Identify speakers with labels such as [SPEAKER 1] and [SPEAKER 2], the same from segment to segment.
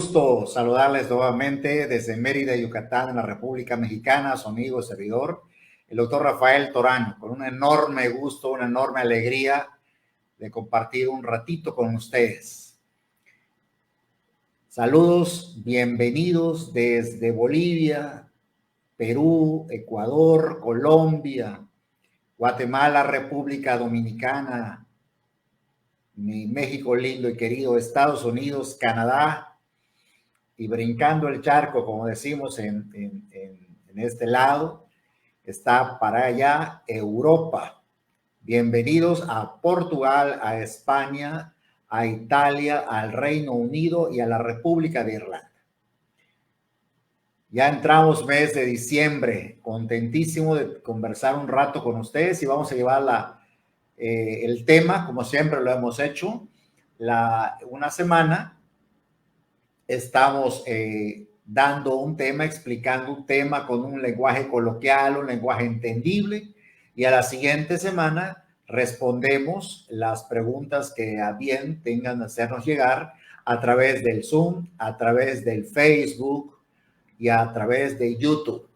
[SPEAKER 1] gusto saludarles nuevamente desde Mérida, Yucatán, en la República Mexicana, su amigo y servidor, el doctor Rafael Torano, con un enorme gusto, una enorme alegría de compartir un ratito con ustedes. Saludos, bienvenidos desde Bolivia, Perú, Ecuador, Colombia, Guatemala, República Dominicana, mi México lindo y querido, Estados Unidos, Canadá, y brincando el charco, como decimos en este lado, está para allá Europa. Bienvenidos a Portugal, a España, a Italia, al Reino Unido y a la República de Irlanda. Ya entramos mes de diciembre, contentísimo de conversar un rato con ustedes y vamos a llevar el tema, como siempre lo hemos hecho, una semana. Estamos dando un tema, explicando un tema con un lenguaje coloquial, un lenguaje entendible, y a la siguiente semana respondemos las preguntas que a bien tengan de hacernos llegar a través del Zoom, a través del Facebook y a través de YouTube.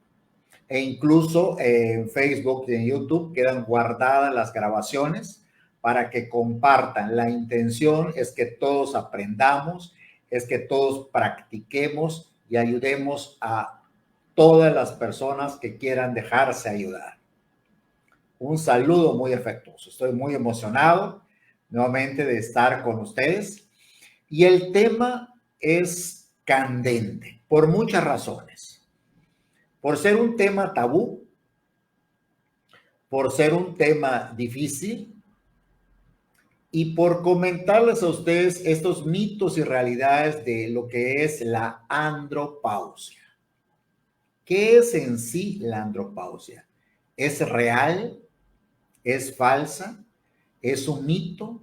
[SPEAKER 1] E incluso en Facebook y en YouTube quedan guardadas las grabaciones para que compartan. La intención es que todos aprendamos, es que todos practiquemos y ayudemos a todas las personas que quieran dejarse ayudar. Un saludo muy afectuoso. Estoy muy emocionado nuevamente de estar con ustedes. Y el tema es candente por muchas razones. Por ser un tema tabú, por ser un tema difícil, y por comentarles a ustedes estos mitos y realidades de lo que es la andropausia. ¿Qué es en sí la andropausia? ¿Es real? ¿Es falsa? ¿Es un mito?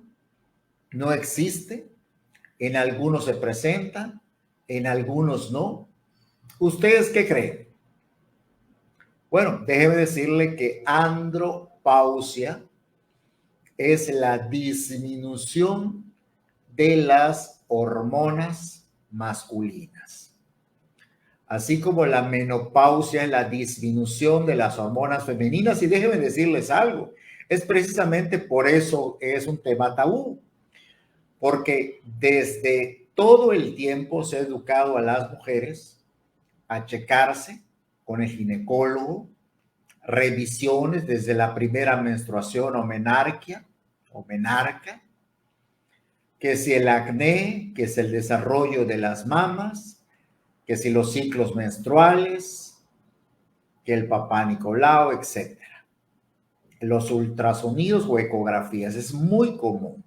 [SPEAKER 1] ¿No existe? En algunos se presenta, en algunos no. ¿Ustedes qué creen? Bueno, déjeme decirle que andropausia es la disminución de las hormonas masculinas. Así como la menopausia es la disminución de las hormonas femeninas. Y déjenme decirles algo, es precisamente por eso es un tema tabú, porque desde todo el tiempo se ha educado a las mujeres a checarse con el ginecólogo, revisiones desde la primera menstruación o menarquia, que si el acné, que es el desarrollo de las mamas, que si los ciclos menstruales, que el papá Nicolau, etc. Los ultrasonidos o ecografías es muy común.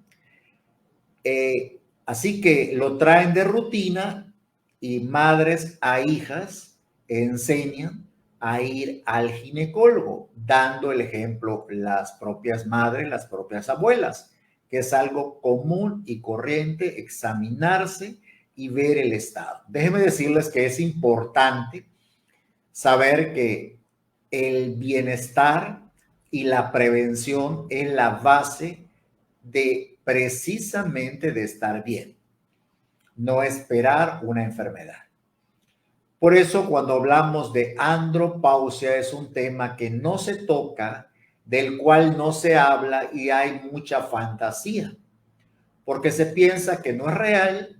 [SPEAKER 1] Así que lo traen de rutina y madres a hijas enseñan a ir al ginecólogo, dando el ejemplo las propias madres, las propias abuelas, que es algo común y corriente examinarse y ver el estado. Déjenme decirles que es importante saber que el bienestar y la prevención es la base de precisamente de estar bien, no esperar una enfermedad. Por eso cuando hablamos de andropausia es un tema que no se toca, del cual no se habla y hay mucha fantasía, porque se piensa que no es real,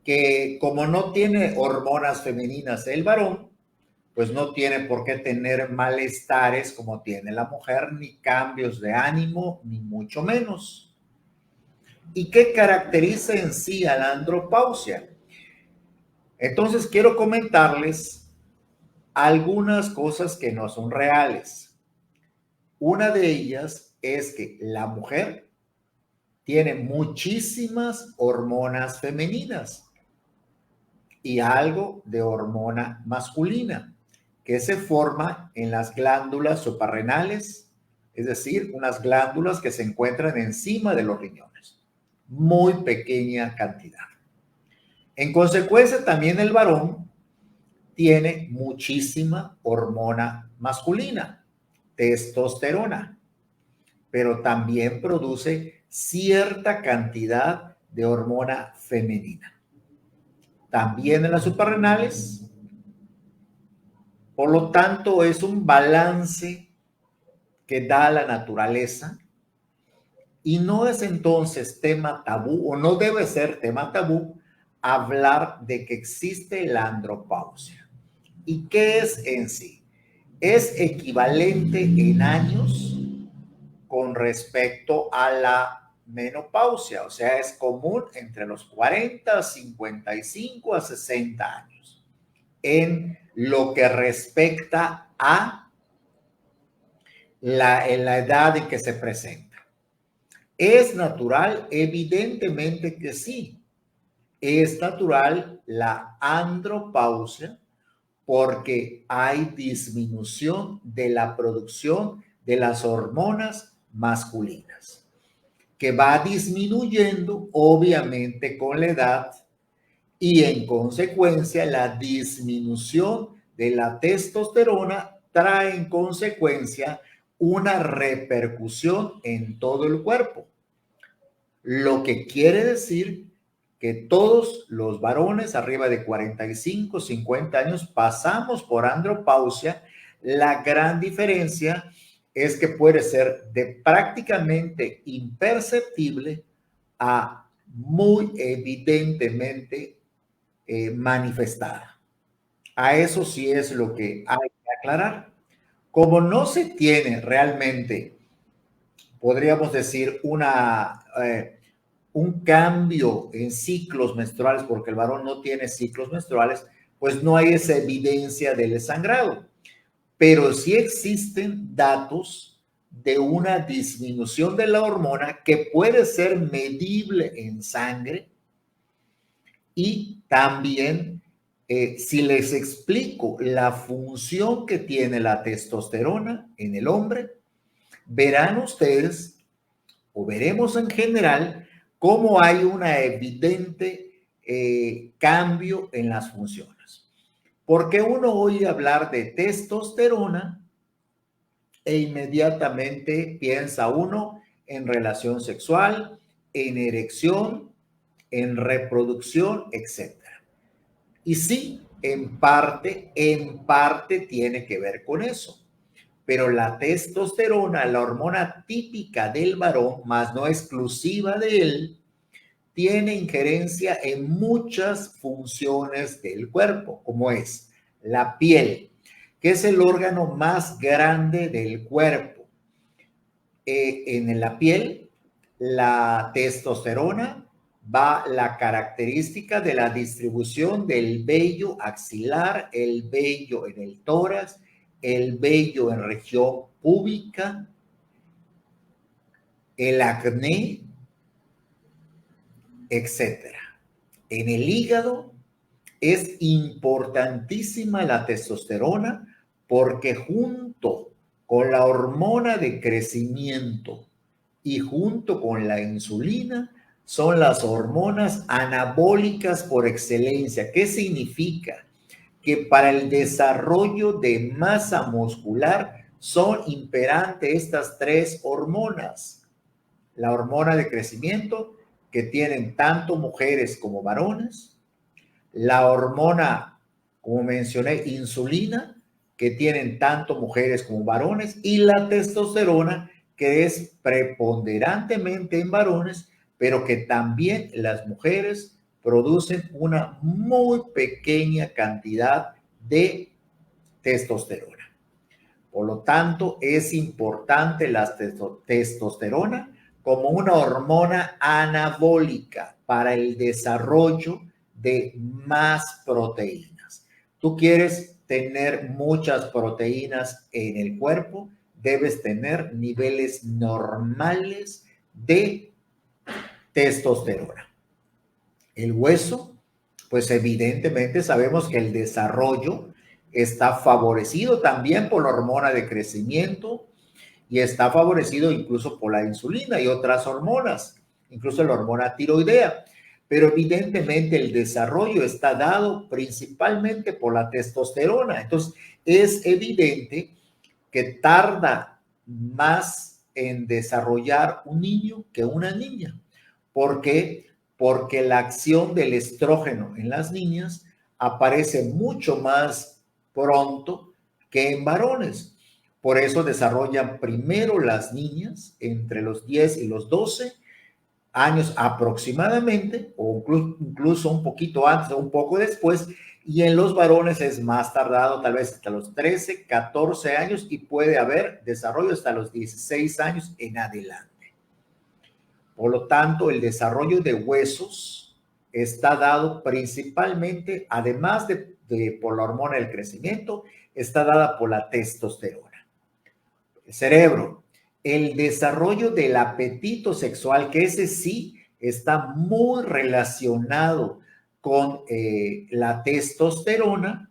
[SPEAKER 1] que como no tiene hormonas femeninas el varón, pues no tiene por qué tener malestares como tiene la mujer, ni cambios de ánimo, ni mucho menos. ¿Y qué caracteriza en sí a la andropausia? Entonces quiero comentarles algunas cosas que no son reales. Una de ellas es que la mujer tiene muchísimas hormonas femeninas y algo de hormona masculina que se forma en las glándulas suprarrenales, es decir, unas glándulas que se encuentran encima de los riñones. Muy pequeña cantidad. En consecuencia, también el varón tiene muchísima hormona masculina, testosterona, pero también produce cierta cantidad de hormona femenina. también en las suprarrenales. Por lo tanto, es un balance que da la naturaleza y no es entonces tema tabú o no debe ser tema tabú hablar de que existe la andropausia. ¿Y qué es en sí? Es equivalente en años con respecto a la menopausia, o sea, es común entre los 40, 55 a 60 años en lo que respecta a en la edad en que se presenta. ¿Es natural? Evidentemente que sí. Es natural la andropausia porque hay disminución de la producción de las hormonas masculinas, que va disminuyendo obviamente con la edad y en consecuencia la disminución de la testosterona trae en consecuencia una repercusión en todo el cuerpo, lo que quiere decir que todos los varones arriba de 45, 50 años pasamos por andropausia. La gran diferencia es que puede ser de prácticamente imperceptible a muy evidentemente manifestada. A eso sí es lo que hay que aclarar. Como no se tiene realmente, podríamos decir, un cambio en ciclos menstruales, porque el varón no tiene ciclos menstruales, pues no hay esa evidencia del sangrado. Pero sí existen datos de una disminución de la hormona que puede ser medible en sangre y también, si les explico la función que tiene la testosterona en el hombre, verán ustedes, o veremos en general, cómo hay una evidente cambio en las funciones. Porque uno oye hablar de testosterona e inmediatamente piensa uno en relación sexual, en erección, en reproducción, etc. Y sí, en parte tiene que ver con eso. Pero la testosterona, la hormona típica del varón, más no exclusiva de él, tiene injerencia en muchas funciones del cuerpo, como es la piel, que es el órgano más grande del cuerpo. En la piel, la testosterona va la característica de la distribución del vello axilar, el vello en el tórax, el vello en región púbica, el acné, etcétera. En el hígado es importantísima la testosterona porque junto con la hormona de crecimiento y junto con la insulina son las hormonas anabólicas por excelencia. ¿Qué significa? Que para el desarrollo de masa muscular son imperantes estas tres hormonas. La hormona de crecimiento, que tienen tanto mujeres como varones, la hormona, como mencioné, insulina, que tienen tanto mujeres como varones, y la testosterona, que es preponderantemente en varones, pero que también las mujeres producen una muy pequeña cantidad de testosterona. Por lo tanto, es importante la testosterona como una hormona anabólica para el desarrollo de más proteínas. Tú quieres tener muchas proteínas en el cuerpo, debes tener niveles normales de testosterona. El hueso, pues evidentemente sabemos que el desarrollo está favorecido también por la hormona de crecimiento y está favorecido incluso por la insulina y otras hormonas, incluso la hormona tiroidea. Pero evidentemente el desarrollo está dado principalmente por la testosterona. Entonces, es evidente que tarda más en desarrollar un niño que una niña. ¿Por qué? porque la acción del estrógeno en las niñas aparece mucho más pronto que en varones. Por eso desarrollan primero las niñas entre los 10 y los 12 años aproximadamente, o incluso un poquito antes o un poco después, y en los varones es más tardado, tal vez hasta los 13, 14 años, y puede haber desarrollo hasta los 16 años en adelante. Por lo tanto, el desarrollo de huesos está dado principalmente, además de por la hormona del crecimiento, está dada por la testosterona. El cerebro, el desarrollo del apetito sexual, que ese sí está muy relacionado con la testosterona,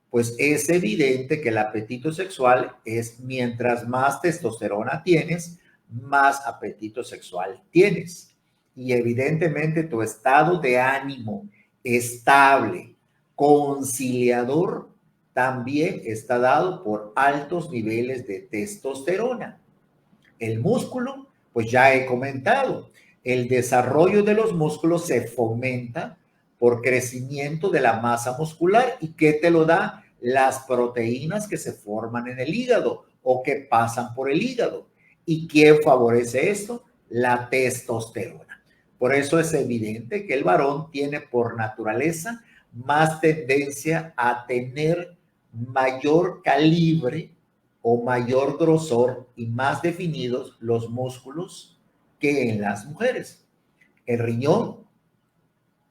[SPEAKER 1] pues es evidente que el apetito sexual es mientras más testosterona tienes, más apetito sexual tienes. Y evidentemente tu estado de ánimo estable, conciliador, también está dado por altos niveles de testosterona. El músculo, pues ya he comentado, el desarrollo de los músculos se fomenta por crecimiento de la masa muscular. ¿Y qué te lo da? Las proteínas que se forman en el hígado o que pasan por el hígado. ¿Y quién favorece esto? La testosterona. Por eso es evidente que el varón tiene por naturaleza más tendencia a tener mayor calibre o mayor grosor y más definidos los músculos que en las mujeres. El riñón,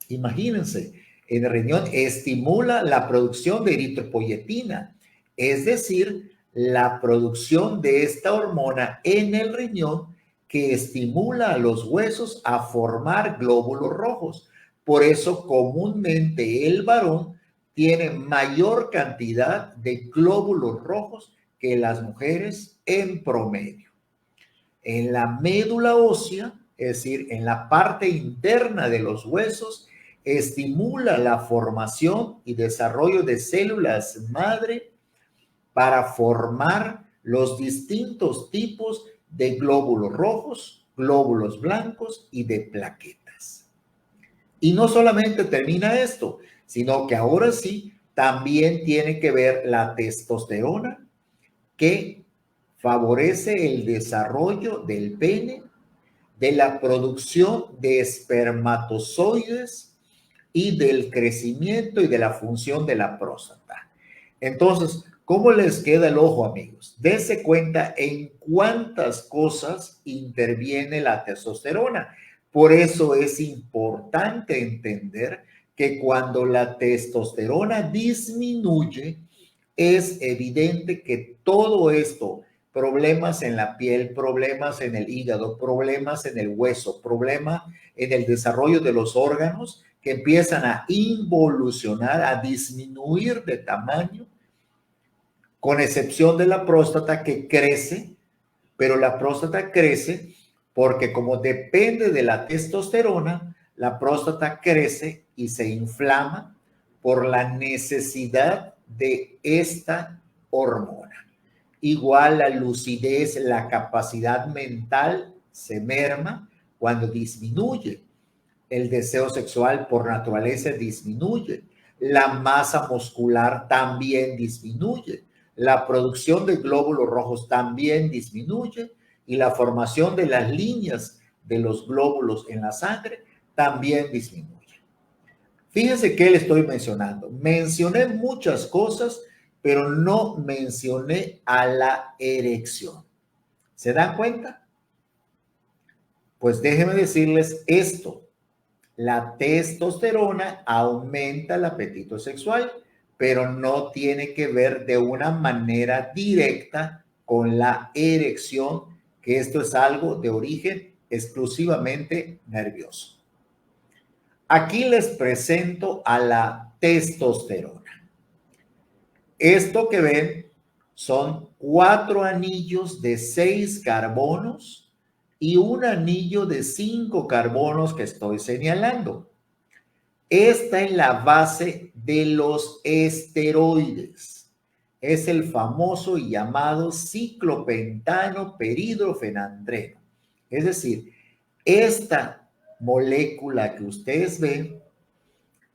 [SPEAKER 1] imagínense, el riñón estimula la producción de eritropoyetina, es decir, la producción de esta hormona en el riñón que estimula a los huesos a formar glóbulos rojos. Por eso comúnmente el varón tiene mayor cantidad de glóbulos rojos que las mujeres en promedio. En la médula ósea, es decir, en la parte interna de los huesos, estimula la formación y desarrollo de células madre para formar los distintos tipos de glóbulos rojos, glóbulos blancos y de plaquetas. Y no solamente termina esto, sino que ahora sí también tiene que ver la testosterona, que favorece el desarrollo del pene, de la producción de espermatozoides y del crecimiento y de la función de la próstata. Entonces, ¿cómo les queda el ojo, amigos? Dense cuenta en cuántas cosas interviene la testosterona. Por eso es importante entender que cuando la testosterona disminuye, es evidente que todo esto, problemas en la piel, problemas en el hígado, problemas en el hueso, problemas en el desarrollo de los órganos, que empiezan a involucionar, a disminuir de tamaño, con excepción de la próstata que crece, pero la próstata crece porque como depende de la testosterona, la próstata crece y se inflama por la necesidad de esta hormona. Igual la lucidez, la capacidad mental se merma cuando disminuye. El deseo sexual por naturaleza disminuye. La masa muscular también disminuye. La producción de glóbulos rojos también disminuye y la formación de las líneas de los glóbulos en la sangre también disminuye. Fíjense qué le estoy mencionando. Mencioné muchas cosas, pero no mencioné a la erección. ¿Se dan cuenta? Pues déjenme decirles esto. La testosterona aumenta el apetito sexual, pero no tiene que ver de una manera directa con la erección, que esto es algo de origen exclusivamente nervioso. Aquí les presento a la testosterona. Esto que ven son 4 anillos de 6 carbonos y un anillo de 5 carbonos que estoy señalando. Esta es la base de los esteroides. Es el famoso y llamado ciclopentano peridrofenandreno. Es decir, esta molécula que ustedes ven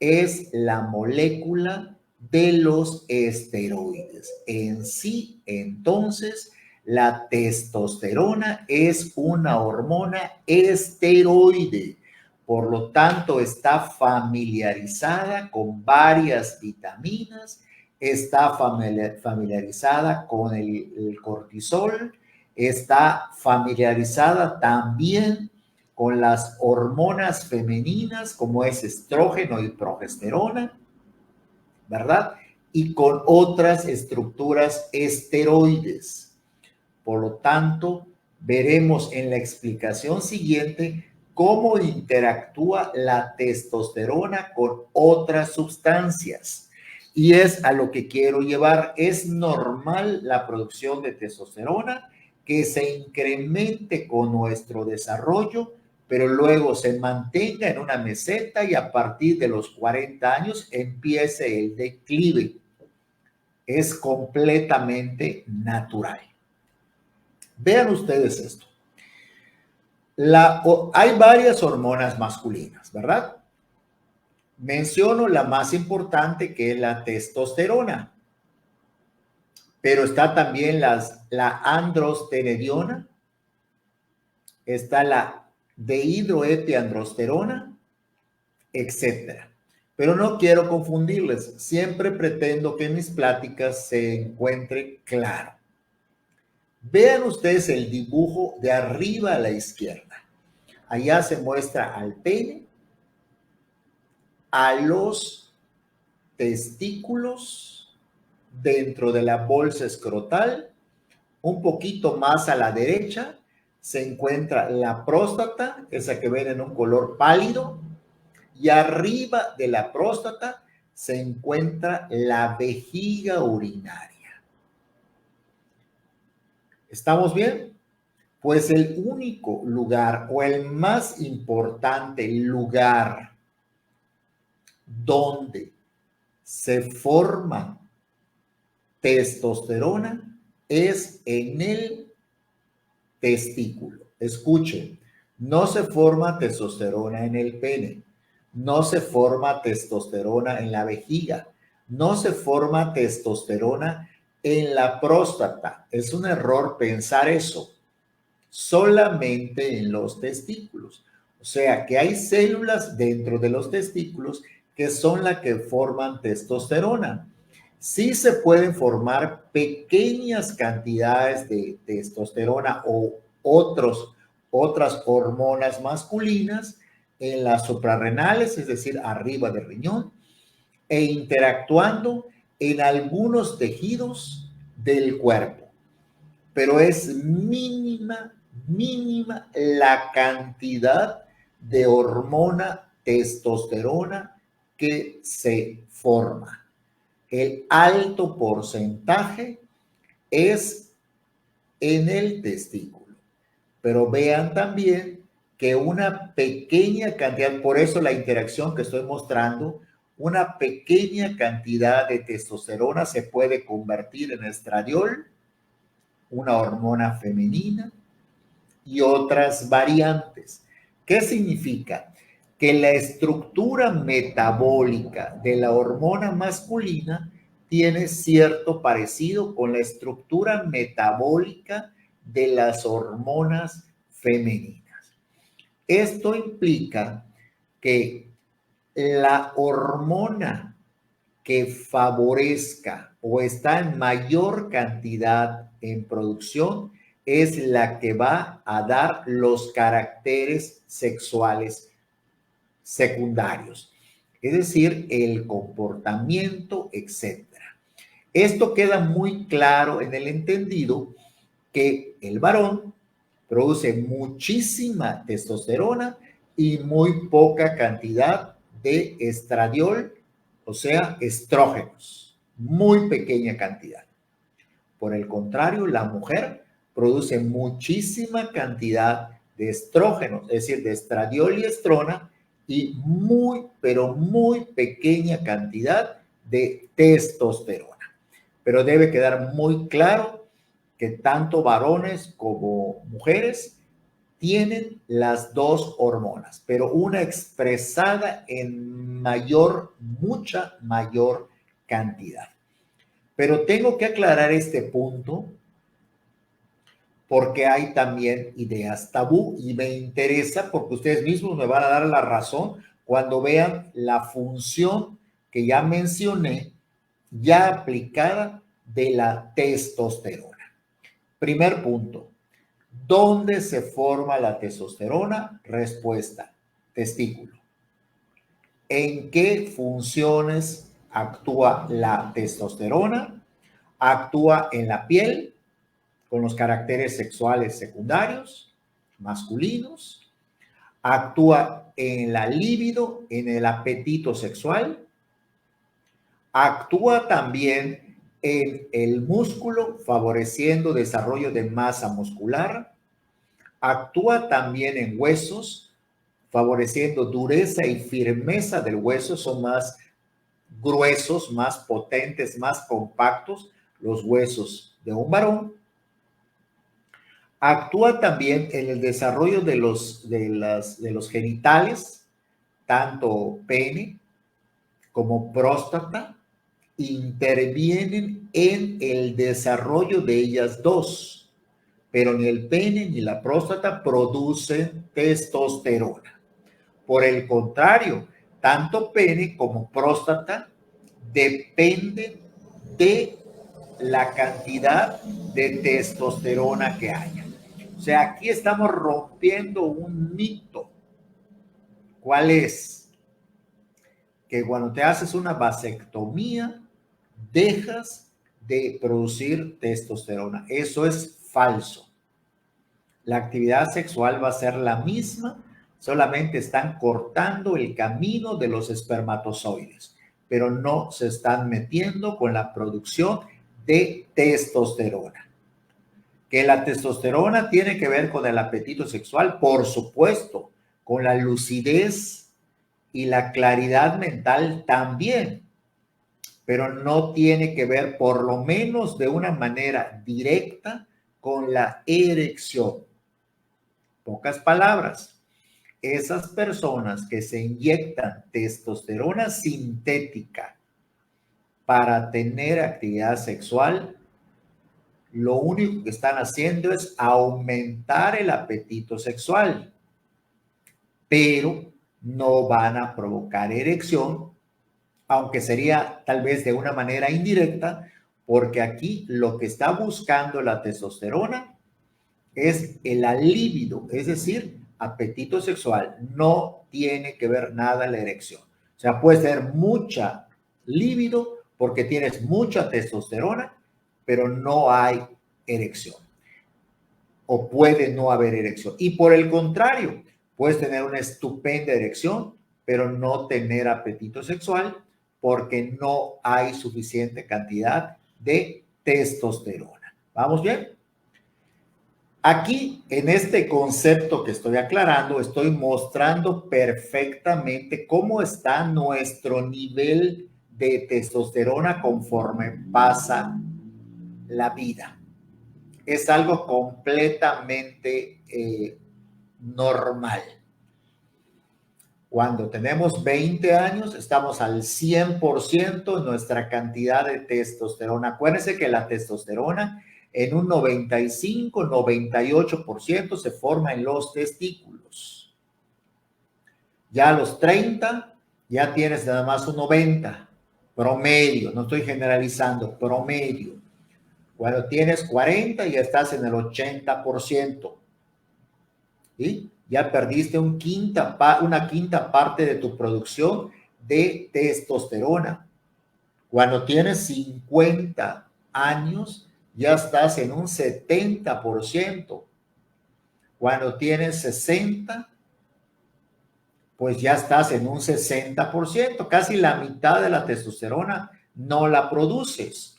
[SPEAKER 1] es la molécula de los esteroides. En sí, entonces, la testosterona es una hormona esteroide. Por lo tanto, está familiarizada con varias vitaminas, está familiarizada con el cortisol, está familiarizada también con las hormonas femeninas como es estrógeno y progesterona, ¿verdad? Y con otras estructuras esteroides. Por lo tanto, veremos en la explicación siguiente cómo interactúa la testosterona con otras sustancias. Y es a lo que quiero llevar. Es normal la producción de testosterona que se incremente con nuestro desarrollo, pero luego se mantenga en una meseta y a partir de los 40 años empiece el declive. Es completamente natural. Vean ustedes esto. Hay varias hormonas masculinas, ¿verdad? Menciono la más importante, que es la testosterona, pero está también la androstenediona, está la dehidroepiandrosterona, etcétera. Pero no quiero confundirles, siempre pretendo que en mis pláticas se encuentre claro. Vean ustedes el dibujo de arriba a la izquierda. Allá se muestra al pene, a los testículos dentro de la bolsa escrotal. Un poquito más a la derecha se encuentra la próstata, esa que ven en un color pálido, y arriba de la próstata se encuentra la vejiga urinaria. ¿Estamos bien? Pues el único lugar o el más importante lugar donde se forma testosterona es en el testículo. Escuchen, no se forma testosterona en el pene, no se forma testosterona en la vejiga, no se forma testosterona en la próstata. Es un error pensar eso. Solamente en los testículos. O sea que hay células dentro de los testículos que son las que forman testosterona. Sí se pueden formar pequeñas cantidades de testosterona o otras hormonas masculinas en las suprarrenales, es decir, arriba del riñón, e interactuando en algunos tejidos del cuerpo. Pero es mínima la cantidad de hormona testosterona que se forma. El alto porcentaje es en el testículo. Pero vean también que una pequeña cantidad, por eso la interacción que estoy mostrando, una pequeña cantidad de testosterona se puede convertir en estradiol, una hormona femenina, y otras variantes. ¿Qué significa? Que la estructura metabólica de la hormona masculina tiene cierto parecido con la estructura metabólica de las hormonas femeninas. Esto implica que la hormona que favorezca o está en mayor cantidad en producción es la que va a dar los caracteres sexuales secundarios, es decir, el comportamiento, etc. Esto queda muy claro en el entendido que el varón produce muchísima testosterona y muy poca cantidad de estradiol, o sea, estrógenos, muy pequeña cantidad. Por el contrario, la mujer produce muchísima cantidad de estrógenos, es decir, de estradiol y estrona, y muy, pero muy pequeña cantidad de testosterona. Pero debe quedar muy claro que tanto varones como mujeres tienen las dos hormonas, pero una expresada en mucha mayor cantidad. Pero tengo que aclarar este punto porque hay también ideas tabú y me interesa porque ustedes mismos me van a dar la razón cuando vean la función que ya mencioné, ya aplicada de la testosterona. Primer punto, ¿dónde se forma la testosterona? Respuesta, testículo. ¿En qué funciones actúa la testosterona? Actúa en la piel, con los caracteres sexuales secundarios, masculinos. Actúa en la libido, en el apetito sexual. Actúa también en el músculo, favoreciendo desarrollo de masa muscular. Actúa también en huesos, favoreciendo dureza y firmeza del hueso. Son más gruesos, más potentes, más compactos los huesos de un varón. Actúa también en el desarrollo de los genitales, tanto pene como próstata, intervienen en el desarrollo de ellas dos, pero ni el pene ni la próstata producen testosterona. Por el contrario, tanto pene como próstata dependen de la cantidad de testosterona que haya. O sea, aquí estamos rompiendo un mito. ¿Cuál es? Que cuando te haces una vasectomía, dejas de producir testosterona. Eso es falso. La actividad sexual va a ser la misma, solamente están cortando el camino de los espermatozoides, pero no se están metiendo con la producción de testosterona. Que la testosterona tiene que ver con el apetito sexual, por supuesto, con la lucidez y la claridad mental también, pero no tiene que ver, por lo menos de una manera directa, con la erección. Pocas palabras, esas personas que se inyectan testosterona sintética para tener actividad sexual, lo único que están haciendo es aumentar el apetito sexual, pero no van a provocar erección, aunque sería tal vez de una manera indirecta, porque aquí lo que está buscando la testosterona es el libido, es decir, apetito sexual. No tiene que ver nada la erección. O sea, puede ser mucha libido porque tienes mucha testosterona, pero no hay erección. O puede no haber erección. Y por el contrario, puedes tener una estupenda erección, pero no tener apetito sexual porque no hay suficiente cantidad de testosterona. ¿Vamos bien? Aquí, en este concepto que estoy aclarando, estoy mostrando perfectamente cómo está nuestro nivel de testosterona conforme pasa la vida. Es algo completamente normal. Cuando tenemos 20 años, estamos al 100% en nuestra cantidad de testosterona. Acuérdense que la testosterona en un 95, 98% se forma en los testículos. Ya a los 30, ya tienes nada más un 90, promedio, no estoy generalizando, promedio. Cuando tienes 40, ya estás en el 80%. ¿Sí? Ya perdiste una quinta parte de tu producción de testosterona. Cuando tienes 50 años, ya estás en un 70%. Cuando tienes 60, pues ya estás en un 60%. Casi la mitad de la testosterona no la produces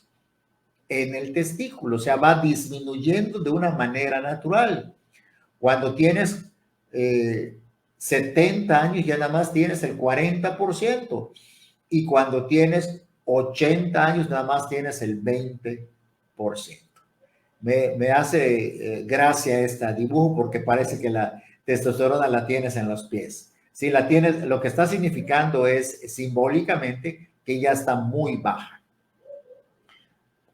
[SPEAKER 1] en el testículo, o sea, va disminuyendo de una manera natural. Cuando tienes 70 años, ya nada más tienes el 40%. Y cuando tienes 80 años, nada más tienes el 20%. Me hace gracia este dibujo porque parece que la testosterona la tienes en los pies. Si la tienes, lo que está significando es simbólicamente que ya está muy baja.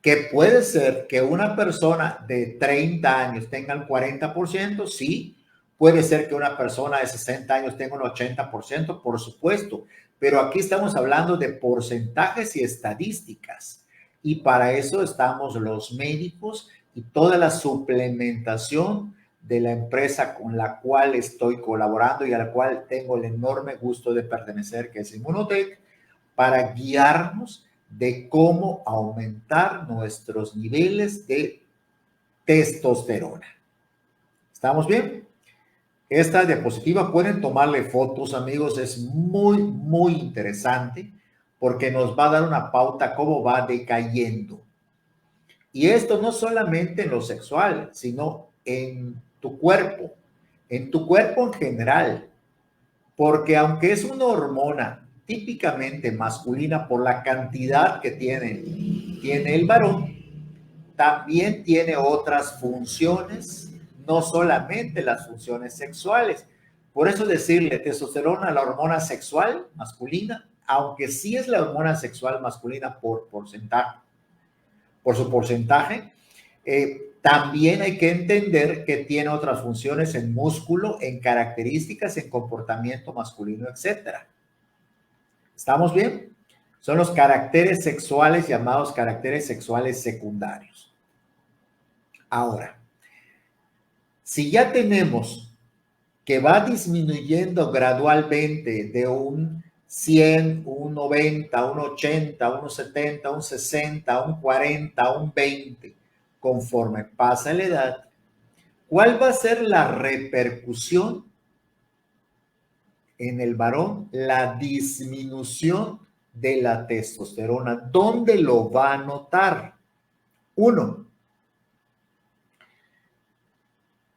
[SPEAKER 1] Que puede ser que una persona de 30 años tenga el 40%, sí. Puede ser que una persona de 60 años tenga un 80%, por supuesto. Pero aquí estamos hablando de porcentajes y estadísticas. Y para eso estamos los médicos y toda la suplementación de la empresa con la cual estoy colaborando y a la cual tengo el enorme gusto de pertenecer, que es Immunotech, para guiarnos de cómo aumentar nuestros niveles de testosterona. ¿Estamos bien? Esta diapositiva pueden tomarle fotos, amigos, es muy, muy interesante porque nos va a dar una pauta cómo va decayendo. Y esto no solamente en lo sexual, sino en tu cuerpo en general, porque aunque es una hormona típicamente masculina por la cantidad que tiene el varón, también tiene otras funciones, no solamente las funciones sexuales. Por eso decirle testosterona, la hormona sexual masculina, aunque sí es la hormona sexual masculina por porcentaje, por su porcentaje, también hay que entender que tiene otras funciones en músculo, en características, en comportamiento masculino, etcétera. ¿Estamos bien? Son los caracteres sexuales llamados caracteres sexuales secundarios. Ahora, si ya tenemos que va disminuyendo gradualmente de un 100, un 90, un 80, un 70, un 60, un 40, un 20, conforme pasa la edad, ¿cuál va a ser la repercusión en el varón? La disminución de la testosterona. ¿Dónde lo va a notar? Uno,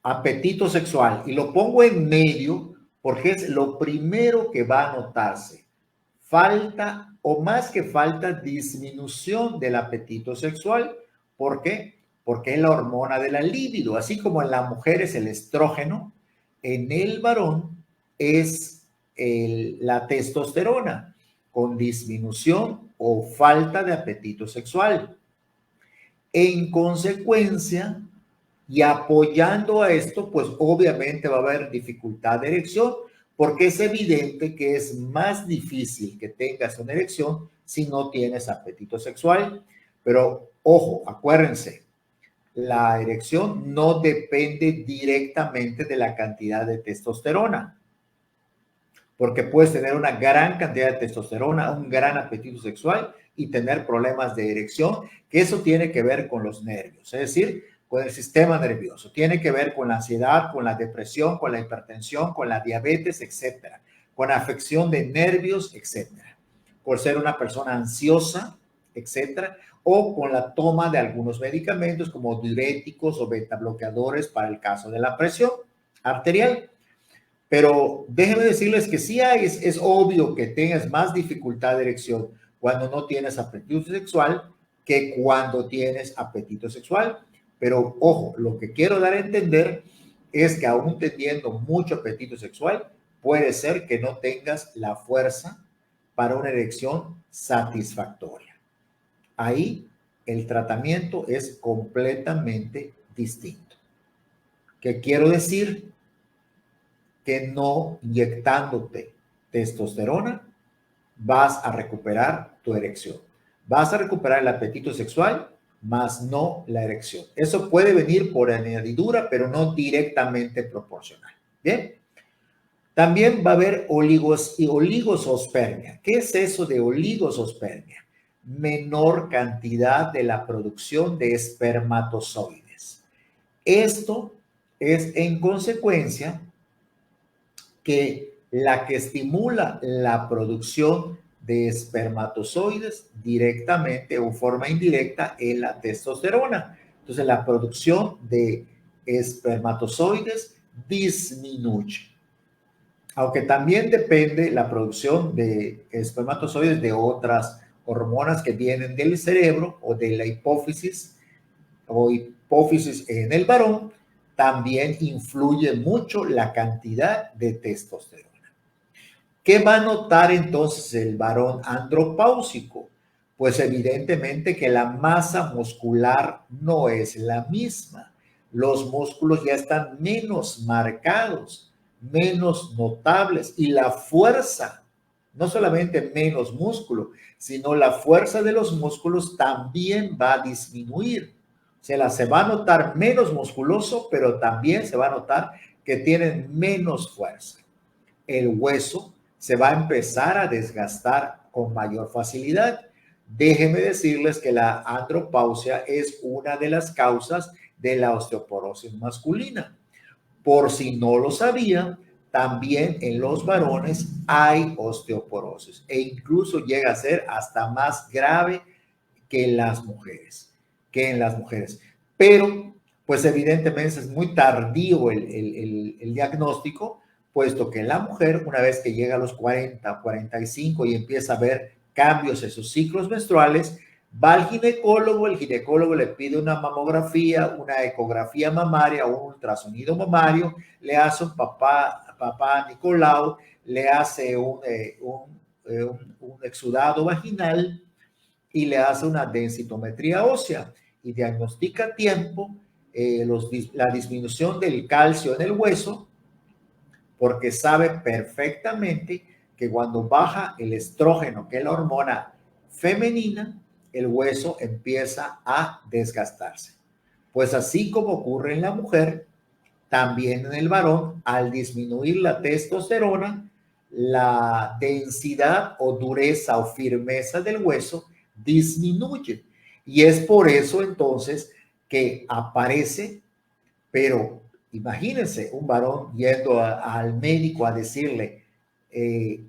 [SPEAKER 1] apetito sexual. Y lo pongo en medio porque es lo primero que va a notarse. Falta, o más que falta, disminución del apetito sexual. ¿Por qué? Porque es la hormona de la libido. Así como en la mujer es el estrógeno, en el varón es la testosterona, con disminución o falta de apetito sexual. En consecuencia, y apoyando a esto, pues obviamente va a haber dificultad de erección, porque es evidente que es más difícil que tengas una erección si no tienes apetito sexual. Pero ojo, acuérdense, la erección no depende directamente de la cantidad de testosterona, porque puedes tener una gran cantidad de testosterona, un gran apetito sexual y tener problemas de erección, que eso tiene que ver con los nervios, es decir, con el sistema nervioso, tiene que ver con la ansiedad, con la depresión, con la hipertensión, con la diabetes, etcétera, con afección de nervios, etcétera, por ser una persona ansiosa, etcétera, o con la toma de algunos medicamentos como diuréticos o beta bloqueadores para el caso de la presión arterial. Pero déjenme decirles que sí es obvio que tengas más dificultad de erección cuando no tienes apetito sexual que cuando tienes apetito sexual. Pero ojo, lo que quiero dar a entender es que aún teniendo mucho apetito sexual, puede ser que no tengas la fuerza para una erección satisfactoria. Ahí el tratamiento es completamente distinto. ¿Qué quiero decir? Que no inyectándote testosterona vas a recuperar tu erección. Vas a recuperar el apetito sexual, más no la erección. Eso puede venir por añadidura, pero no directamente proporcional. Bien. También va a haber oligosospermia. ¿Qué es eso de oligosospermia? Menor cantidad de la producción de espermatozoides. Esto es en consecuencia que la que estimula la producción de espermatozoides directamente o forma indirecta es la testosterona. Entonces la producción de espermatozoides disminuye. Aunque también depende la producción de espermatozoides de otras hormonas que vienen del cerebro o de la hipófisis o hipófisis en el varón, también influye mucho la cantidad de testosterona. ¿Qué va a notar entonces el varón andropáusico? Pues evidentemente que la masa muscular no es la misma. Los músculos ya están menos marcados, menos notables, y la fuerza, no solamente menos músculo, sino la fuerza de los músculos también va a disminuir. O sea, se va a notar menos musculoso, pero también se va a notar que tienen menos fuerza. El hueso se va a empezar a desgastar con mayor facilidad. Déjenme decirles que la andropausia es una de las causas de la osteoporosis masculina. Por si no lo sabían, también en los varones hay osteoporosis e incluso llega a ser hasta más grave que en las mujeres. Pero, pues evidentemente es muy tardío el diagnóstico, puesto que la mujer, una vez que llega a los 40, 45 y empieza a ver cambios en sus ciclos menstruales, va al ginecólogo, el ginecólogo le pide una mamografía, una ecografía mamaria o un ultrasonido mamario, le hace un papá Nicolau, le hace un exudado vaginal y le hace una densitometría ósea y diagnostica a tiempo la disminución del calcio en el hueso, porque sabe perfectamente que cuando baja el estrógeno, que es la hormona femenina, el hueso empieza a desgastarse. Pues así como ocurre en la mujer, también en el varón, al disminuir la testosterona, la densidad o dureza o firmeza del hueso disminuye. Y es por eso entonces que aparece, pero imagínense un varón yendo al médico a decirle,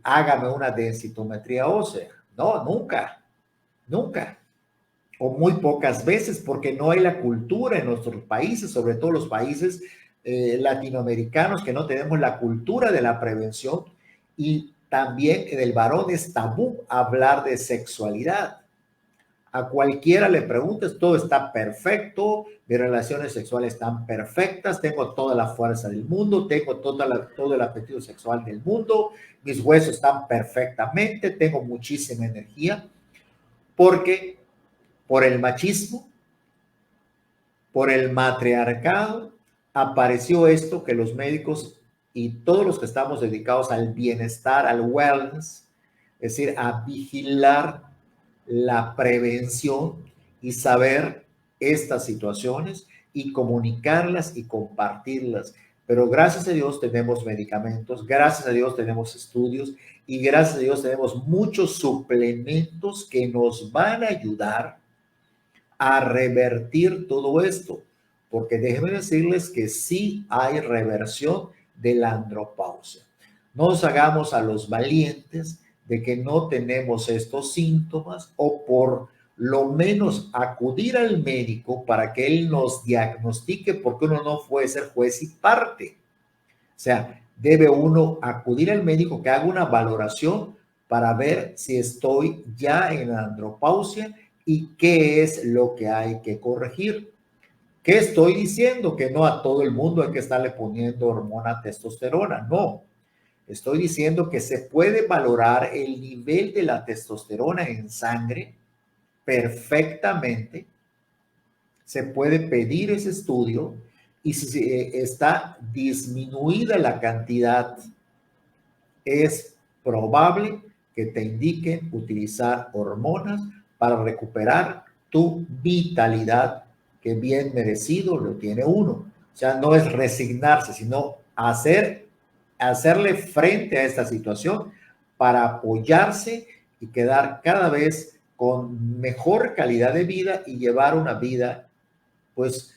[SPEAKER 1] hágame una densitometría ósea. No, nunca, nunca. O muy pocas veces, porque no hay la cultura en nuestros países, sobre todo los países latinoamericanos, que no tenemos la cultura de la prevención, y también en el varón es tabú hablar de sexualidad. A cualquiera le preguntes, todo está perfecto, mis relaciones sexuales están perfectas, tengo toda la fuerza del mundo, tengo todo el apetito sexual del mundo, mis huesos están perfectamente, tengo muchísima energía, porque por el machismo, por el matriarcado, apareció esto que los médicos y todos los que estamos dedicados al bienestar, al wellness, es decir, a vigilar la prevención y saber estas situaciones y comunicarlas y compartirlas. Pero gracias a Dios tenemos medicamentos, gracias a Dios tenemos estudios y gracias a Dios tenemos muchos suplementos que nos van a ayudar a revertir todo esto, porque déjenme decirles que sí hay reversión de la andropausia. No nos hagamos a los valientes de que no tenemos estos síntomas, o por lo menos acudir al médico para que él nos diagnostique, porque uno no puede ser juez y parte. O sea, debe uno acudir al médico que haga una valoración para ver si estoy ya en andropausia y qué es lo que hay que corregir. ¿Qué estoy diciendo? Que no a todo el mundo hay que estarle poniendo hormona testosterona. No, estoy diciendo que se puede valorar el nivel de la testosterona en sangre perfectamente. Se puede pedir ese estudio y si está disminuida la cantidad, es probable que te indiquen utilizar hormonas para recuperar tu vitalidad, que bien merecido lo tiene uno. O sea, no es resignarse, sino hacerle frente a esta situación para apoyarse y quedar cada vez con mejor calidad de vida y llevar una vida pues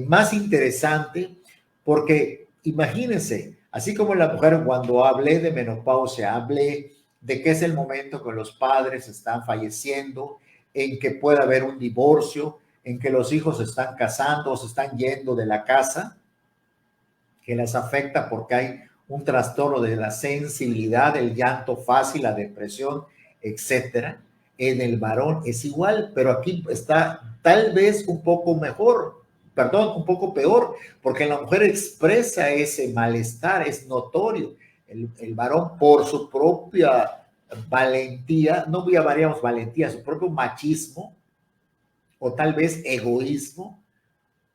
[SPEAKER 1] más interesante, porque imagínense, así como la mujer, cuando hablé de menopausia, hablé de que es el momento que los padres están falleciendo, en que puede haber un divorcio, en que los hijos se están casando o se están yendo de la casa, que les afecta porque hay un trastorno de la sensibilidad, el llanto fácil, la depresión, etcétera. En el varón es igual, pero aquí está tal vez un poco mejor, perdón, un poco peor, porque la mujer expresa ese malestar, es notorio. El varón por su propia valentía, no llamaríamos valentía, su propio machismo o tal vez egoísmo,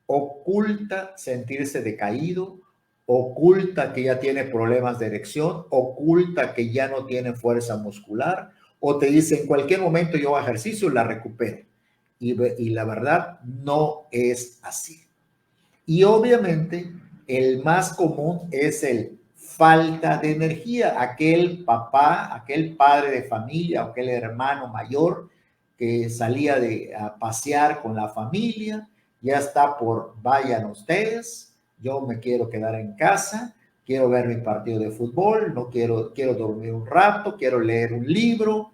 [SPEAKER 1] oculta sentirse decaído, oculta que ya tiene problemas de erección, oculta que ya no tiene fuerza muscular, o te dice en cualquier momento yo hago ejercicio y la recupero. Y la verdad no es así. Y obviamente el más común es el falta de energía, aquel papá, aquel padre de familia, aquel hermano mayor que salía a pasear con la familia, ya está por vayan ustedes, yo me quiero quedar en casa, quiero ver mi partido de fútbol, no quiero dormir un rato, quiero leer un libro,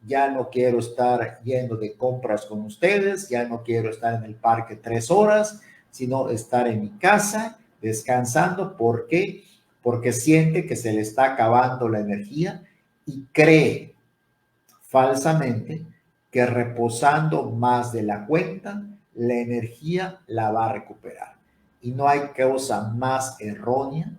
[SPEAKER 1] ya no quiero estar yendo de compras con ustedes, ya no quiero estar en el parque 3 horas, sino estar en mi casa descansando. ¿Por qué? Porque siente que se le está acabando la energía y cree falsamente que reposando más de la cuenta, la energía la va a recuperar. Y no hay cosa más errónea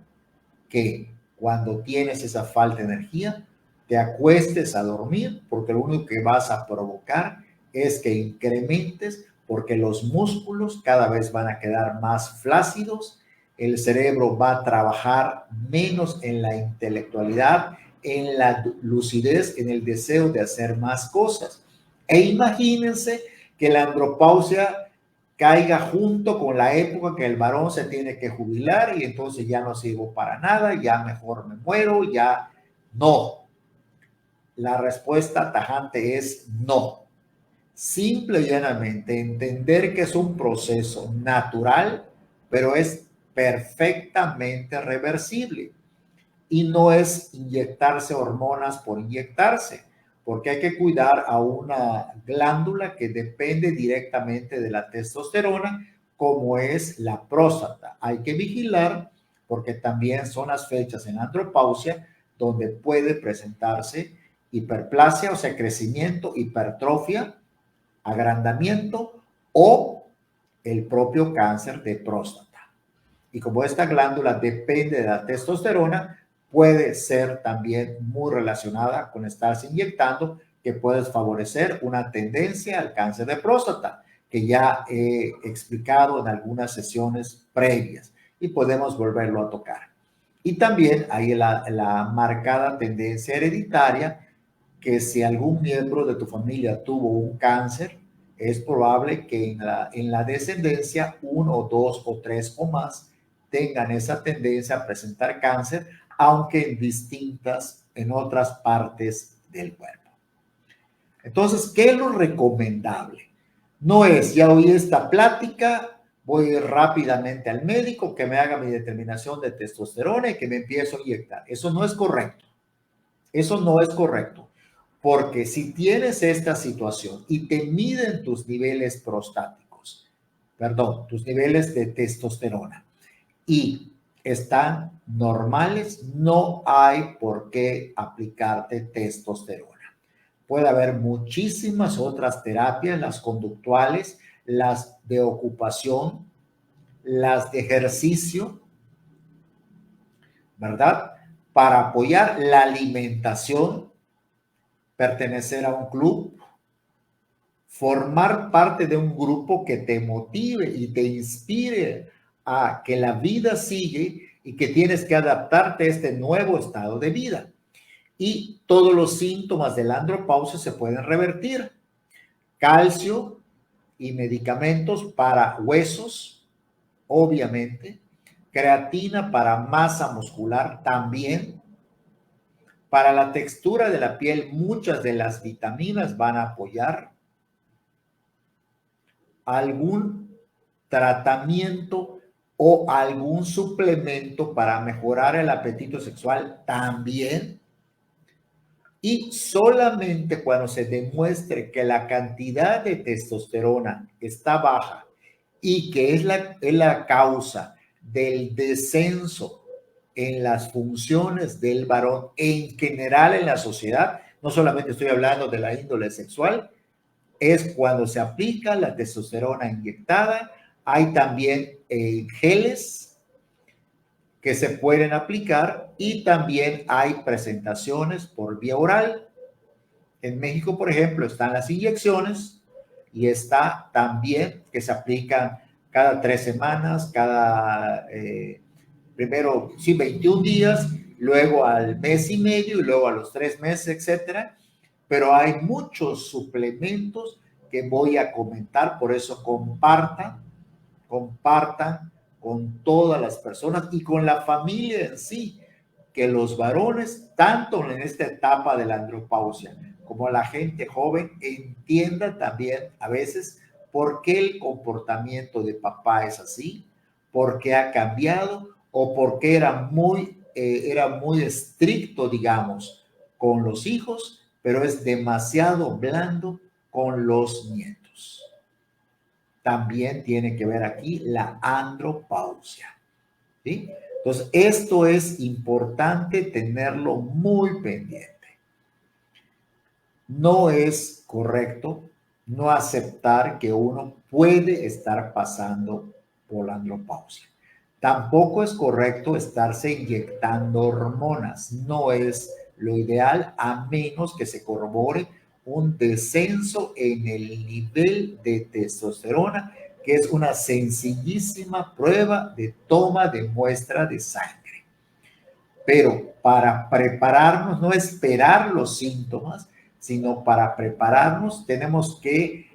[SPEAKER 1] que cuando tienes esa falta de energía, te acuestes a dormir, porque lo único que vas a provocar es que incrementes, porque los músculos cada vez van a quedar más flácidos, el cerebro va a trabajar menos en la intelectualidad, en la lucidez, en el deseo de hacer más cosas. E imagínense que la andropausia caiga junto con la época que el varón se tiene que jubilar y entonces ya no sirvo para nada, ya mejor me muero, ya no. La respuesta tajante es no. Simple y llanamente entender que es un proceso natural, pero es perfectamente reversible. Y no es inyectarse hormonas por inyectarse, porque hay que cuidar a una glándula que depende directamente de la testosterona, como es la próstata. Hay que vigilar porque también son las fechas en andropausia donde puede presentarse hiperplasia, o sea, crecimiento, hipertrofia, agrandamiento o el propio cáncer de próstata. Y como esta glándula depende de la testosterona, puede ser también muy relacionada con estarse inyectando, que puede favorecer una tendencia al cáncer de próstata, que ya he explicado en algunas sesiones previas y podemos volverlo a tocar. Y también hay la marcada tendencia hereditaria, que si algún miembro de tu familia tuvo un cáncer, es probable que en la descendencia uno, dos o tres o más tengan esa tendencia a presentar cáncer, aunque en otras partes del cuerpo. Entonces, ¿qué es lo recomendable? No es, ya oí esta plática, voy rápidamente al médico que me haga mi determinación de testosterona y que me empiezo a inyectar. Eso no es correcto. Eso no es correcto. Porque si tienes esta situación y te miden tus niveles prostáticos, perdón, tus niveles de testosterona y están normales, no hay por qué aplicarte testosterona. Puede haber muchísimas otras terapias, las conductuales, las de ocupación, las de ejercicio, ¿verdad? Para apoyar la alimentación, pertenecer a un club, formar parte de un grupo que te motive y te inspire a que la vida sigue y que tienes que adaptarte a este nuevo estado de vida. Y todos los síntomas de la andropausia se pueden revertir. Calcio y medicamentos para huesos, obviamente. Creatina para masa muscular también. Para la textura de la piel, muchas de las vitaminas van a apoyar. Algún tratamiento o algún suplemento para mejorar el apetito sexual también. Y solamente cuando se demuestre que la cantidad de testosterona está baja y que es la causa del descenso en las funciones del varón en general en la sociedad, No solamente estoy hablando de la índole sexual, es cuando se aplica la testosterona inyectada. Hay también geles que se pueden aplicar y también hay presentaciones por vía oral. En México, por ejemplo, están las inyecciones y está también que se aplican cada 3 semanas, primero, sí, 21 días, luego al mes y medio y luego a los 3 meses, etcétera. Pero hay muchos suplementos que voy a comentar, por eso compartan con todas las personas y con la familia en sí, que los varones, tanto en esta etapa de la andropausia como la gente joven, entienda también a veces por qué el comportamiento de papá es así, por qué ha cambiado o por qué era muy estricto, digamos, con los hijos, pero es demasiado blando con los nietos. También tiene que ver aquí la andropausia, ¿sí? Entonces, esto es importante tenerlo muy pendiente. No es correcto no aceptar que uno puede estar pasando por la andropausia. Tampoco es correcto estarse inyectando hormonas. No es lo ideal a menos que se corrobore un descenso en el nivel de testosterona, que es una sencillísima prueba de toma de muestra de sangre. Pero para prepararnos, no esperar los síntomas, sino para prepararnos, tenemos que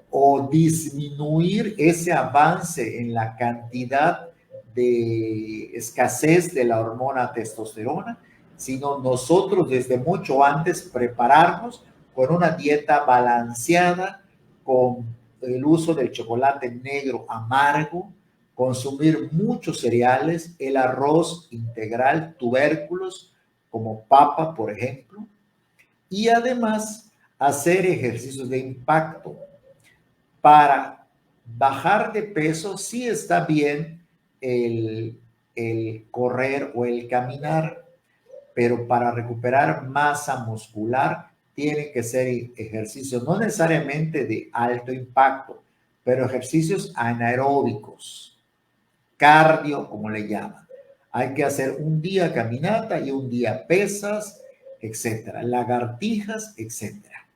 [SPEAKER 1] o disminuir ese avance en la cantidad de escasez de la hormona testosterona, sino nosotros desde mucho antes prepararnos con una dieta balanceada, con el uso del chocolate negro amargo, consumir muchos cereales, el arroz integral, tubérculos como papa, por ejemplo, y además hacer ejercicios de impacto. Para bajar de peso, sí está bien el correr o el caminar, pero para recuperar masa muscular tienen que ser ejercicios no necesariamente de alto impacto, pero ejercicios anaeróbicos, cardio, como le llaman. Hay que hacer un día caminata y un día pesas, etcétera, lagartijas, etcétera.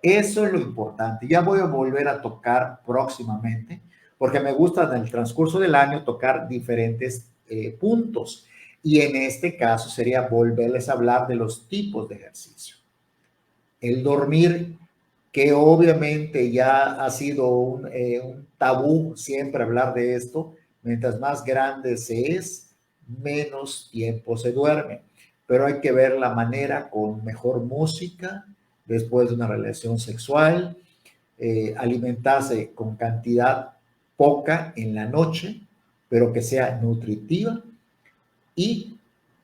[SPEAKER 1] Eso es lo importante. Ya voy a volver a tocar próximamente, porque me gusta en el transcurso del año tocar diferentes puntos. Y en este caso sería volverles a hablar de los tipos de ejercicio. El dormir, que obviamente ya ha sido un tabú siempre hablar de esto. Mientras más grande se es, menos tiempo se duerme. Pero hay que ver la manera con mejor música después de una relación sexual, alimentarse con cantidad poca en la noche, pero que sea nutritiva, y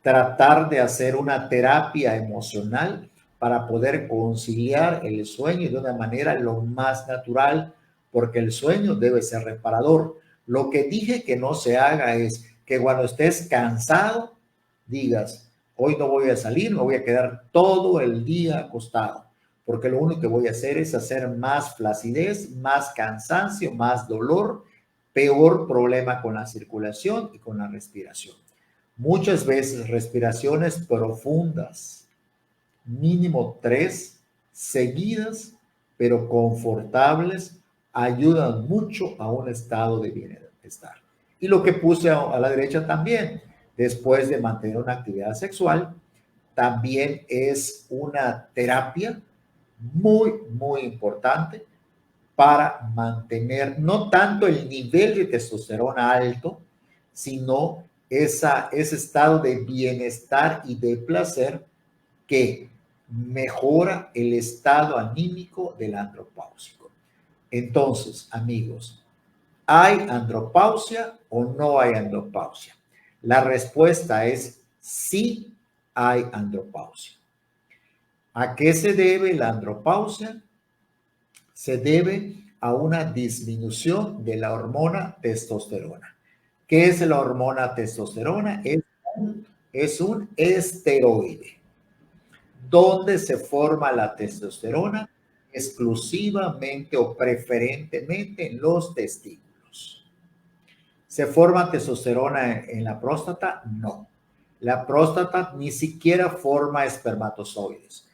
[SPEAKER 1] tratar de hacer una terapia emocional para poder conciliar el sueño de una manera lo más natural, porque el sueño debe ser reparador. Lo que dije que no se haga es que cuando estés cansado digas, hoy no voy a salir, me voy a quedar todo el día acostado, porque lo único que voy a hacer es hacer más flacidez, más cansancio, más dolor, peor problema con la circulación y con la respiración. Muchas veces respiraciones profundas, mínimo 3, seguidas, pero confortables, ayudan mucho a un estado de bienestar. Y lo que puse a la derecha también, después de mantener una actividad sexual, también es una terapia muy, muy importante para mantener no tanto el nivel de testosterona alto, sino ese estado de bienestar y de placer que mejora el estado anímico del andropáusico. Entonces, amigos, ¿hay andropausia o no hay andropausia? La respuesta es sí hay andropausia. ¿A qué se debe la andropausia? Se debe a una disminución de la hormona testosterona. ¿Qué es la hormona testosterona? Es un esteroide. ¿Dónde se forma la testosterona? Exclusivamente o preferentemente en los testículos. ¿Se forma testosterona en la próstata? No. La próstata ni siquiera forma espermatozoides.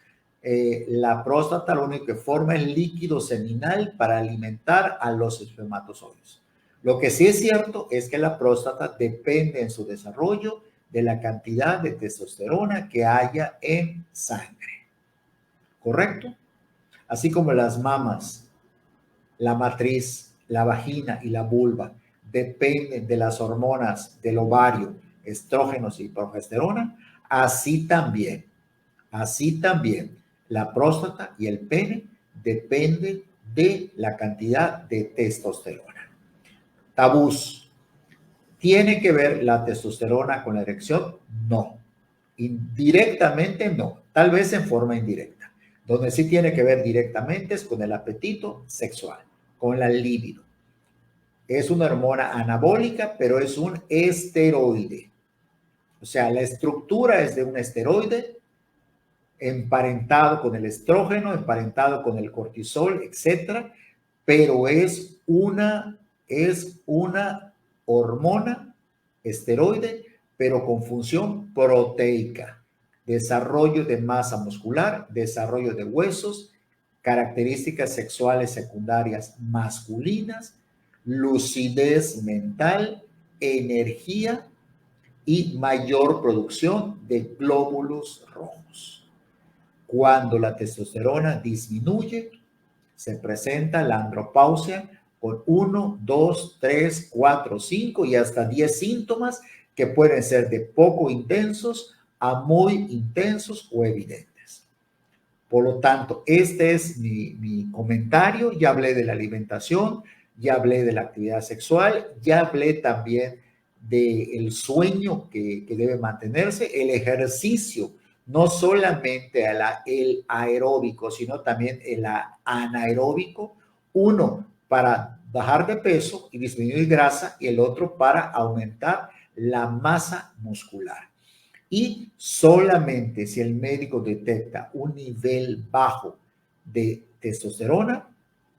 [SPEAKER 1] La próstata lo único que forma es líquido seminal para alimentar a los espermatozoides. Lo que sí es cierto es que la próstata depende en su desarrollo de la cantidad de testosterona que haya en sangre. ¿Correcto? Así como las mamas, la matriz, la vagina y la vulva dependen de las hormonas del ovario, estrógenos y progesterona, así también la próstata y el pene dependen de la cantidad de testosterona. Tabús. ¿Tiene que ver la testosterona con la erección? No. Indirectamente no. Tal vez en forma indirecta. Donde sí tiene que ver directamente es con el apetito sexual, con la libido. Es una hormona anabólica, pero es un esteroide. O sea, la estructura es de un esteroide emparentado con el estrógeno, emparentado con el cortisol, etcétera, pero es una hormona esteroide, pero con función proteica. Desarrollo de masa muscular, desarrollo de huesos, características sexuales secundarias masculinas, lucidez mental, energía y mayor producción de glóbulos rojos. Cuando la testosterona disminuye, se presenta la andropausia con 1, 2, 3, 4, 5 y hasta 10 síntomas que pueden ser de poco intensos a muy intensos o evidentes. Por lo tanto, este es mi comentario. Ya hablé de la alimentación, ya hablé de la actividad sexual, ya hablé también del sueño que debe mantenerse, el ejercicio, no solamente el aeróbico, sino también el anaeróbico, uno para bajar de peso y disminuir grasa y el otro para aumentar la masa muscular. Y solamente si el médico detecta un nivel bajo de testosterona,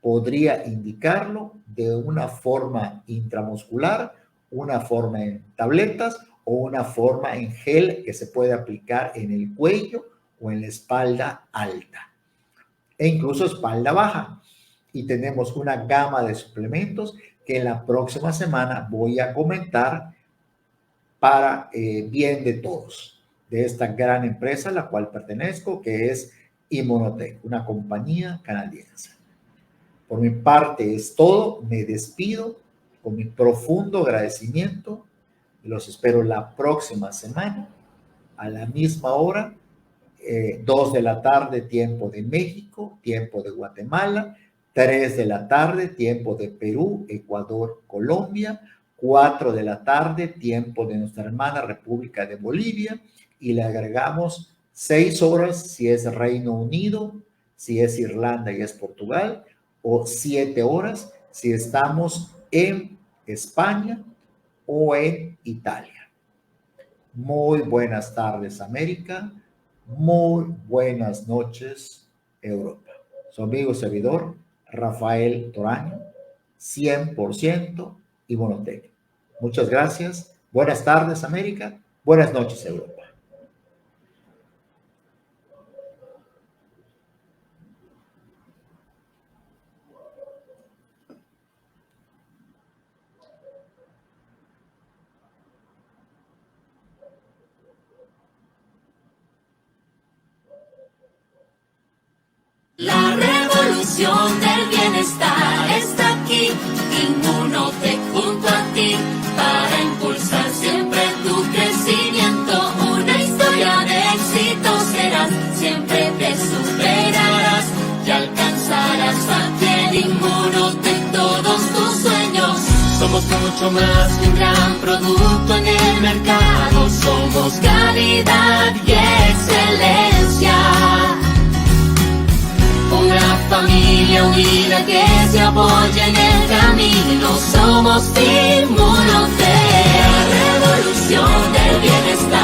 [SPEAKER 1] podría indicarlo de una forma intramuscular, una forma en tabletas o una forma en gel que se puede aplicar en el cuello o en la espalda alta e incluso espalda baja. Y tenemos una gama de suplementos que en la próxima semana voy a comentar para bien de todos, de esta gran empresa a la cual pertenezco, que es Immunotec, una compañía canadiense. Por mi parte es todo. Me despido con mi profundo agradecimiento y los espero la próxima semana a la misma hora, 2 de la tarde, tiempo de México, tiempo de Guatemala, 3 de la tarde, tiempo de Perú, Ecuador, Colombia, 4 de la tarde, tiempo de nuestra hermana República de Bolivia, y le agregamos 6 horas si es Reino Unido, si es Irlanda y es Portugal, o 7 horas si estamos en España o en Italia. Muy buenas tardes, América. Muy buenas noches, Europa. Su amigo servidor, Rafael Toraño, 100% Immunotec. Muchas gracias. Buenas tardes, América. Buenas noches, Europa.
[SPEAKER 2] La revolución del bienestar está aquí, Immunotec junto a ti, para impulsar siempre tu crecimiento. Una historia de éxito serás, siempre te superarás y alcanzarás aquí en Immunotec todos tus sueños. Somos mucho más que un gran producto en el mercado, somos calidad y excelencia. Una familia unida que se apoya en el camino, somos Immunotec, la revolución del bienestar.